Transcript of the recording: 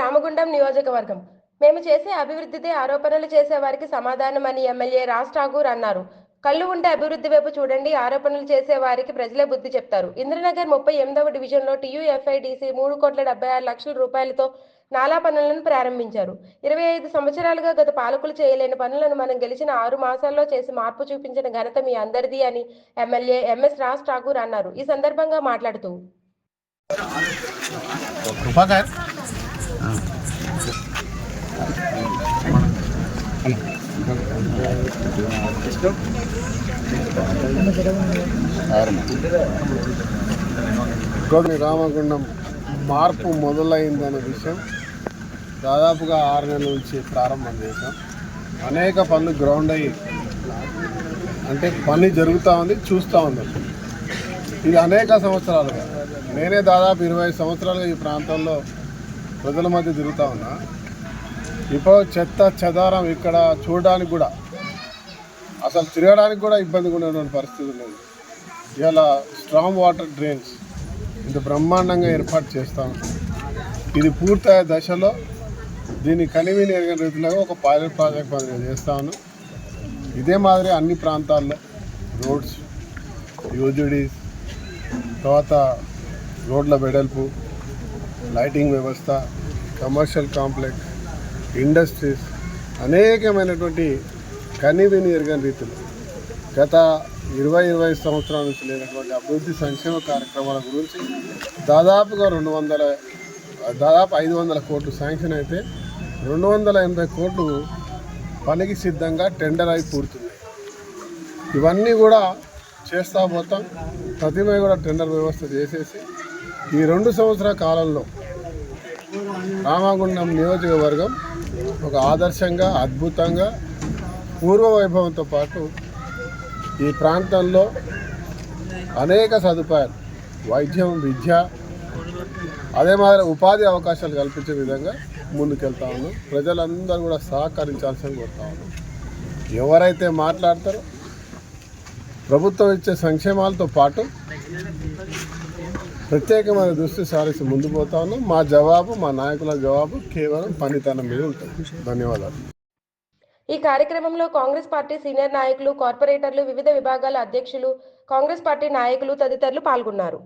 రామగుండం నియోజకవర్గం. మేము చేసే అభివృద్ధిదే ఆరోపణలు చేసే వారికి సమాధానమని ఎమ్మెల్యే రాజ్ ఠాకూర్ అన్నారు. కళ్ళు ఉంటే అభివృద్ధి వైపు చూడండి, ఆరోపణలు చేసే వారికి ప్రజలే బుద్ధి చెప్తారు. ఇంద్రనగర్ 38వ డివిజన్లో టీయూఎఫ్ఐడిసి 3,76,00,000 రూపాయలతో నాలా పనులను ప్రారంభించారు. 25 సంవత్సరాలుగా గత పాలకులు చేయలేని పనులను మనం గెలిచిన 6 మాసాల్లో చేసి మార్పు చూపించిన ఘనత మీ అందరిది అని ఎమ్మెల్యే ఎంఎస్ రాజ్ ఠాకూర్ అన్నారు. ఈ సందర్భంగా మాట్లాడుతూ రామగుండం మార్పు మొదలైందనే విషయం దాదాపుగా 6 నెలల నుంచి ప్రారంభం చేశాం. అనేక పనులు గ్రౌండ్ అయ్యి అంటే పని జరుగుతూ ఉంది, చూస్తూ ఉంది. ఇది అనేక సంవత్సరాలుగా నేనే దాదాపు 25 సంవత్సరాలుగా ఈ ప్రాంతంలో ప్రజల మధ్య తిరుగుతూ ఉన్నా. ఇప్పుడు చెత్త చెదారం ఇక్కడ చూడడానికి కూడా అసలు తిరగడానికి కూడా ఇబ్బందిగా ఉన్నటువంటి పరిస్థితి ఉన్నది. ఇలా స్ట్రాంగ్ వాటర్ డ్రైన్స్ ఇంత బ్రహ్మాండంగా ఏర్పాటు చేస్తూ ఉన్నాం. ఇది పూర్తయ్యే దశలో దీన్ని కనివిని ఎరగని రీతిలో ఒక పైలట్ ప్రాజెక్ట్ మాదిరిగా చేస్తా ఉన్నాం. ఇదే మాదిరి అన్ని ప్రాంతాల్లో రోడ్స్, యూజీడీస్, తర్వాత రోడ్ల వెడల్పు, లైటింగ్ వ్యవస్థ, కమర్షియల్ కాంప్లెక్స్, ఇండస్ట్రీస్, అనేకమైనటువంటి కనివిని ఎరగని రీతిలో గత 20-25 సంవత్సరాల నుంచి లేనటువంటి అభివృద్ధి సంక్షేమ కార్యక్రమాల గురించి దాదాపుగా 500 కోట్లు శాంక్షన్ అయితే 280 కోట్లు పనికి సిద్ధంగా టెండర్ అయి పూర్తున్నాయి. ఇవన్నీ కూడా చేస్తూ పోతాం. ప్రతిమీ కూడా టెండర్ వ్యవస్థ చేసేసి ఈ 2 సంవత్సరాల కాలంలో రామగుండం నియోజకవర్గం ఒక ఆదర్శంగా, అద్భుతంగా, పూర్వ వైభవంతో పాటు ఈ ప్రాంతంలో అనేక సదుపాయాలు, వైద్యం, విద్య, అదే మాదిరి ఉపాధి అవకాశాలు కల్పించే విధంగా ముందుకెళ్తా ఉన్నాం. ప్రజలందరూ కూడా సహకరించాల్సింది కోరుతా ఉన్నాం. ఎవరైతే మాట్లాడతారో ప్రభుత్వం ఇచ్చే సంక్షేమాలతో పాటు ప్రత్యేకమైన దృష్టి సారిసి ముందు పోతా ఉన్నాం. మా జవాబు, మా నాయకుల జవాబు కేవలం పనితనం మీద ఉంటుంది. ధన్యవాదాలు. ఈ కార్యక్రమంలో కాంగ్రెస్ పార్టీ సీనియర్ నాయకులు, కార్పొరేటర్లు, వివిధ విభాగాల అధ్యక్షులు, కాంగ్రెస్ పార్టీ నాయకులు తదితరులు పాల్గొన్నారు.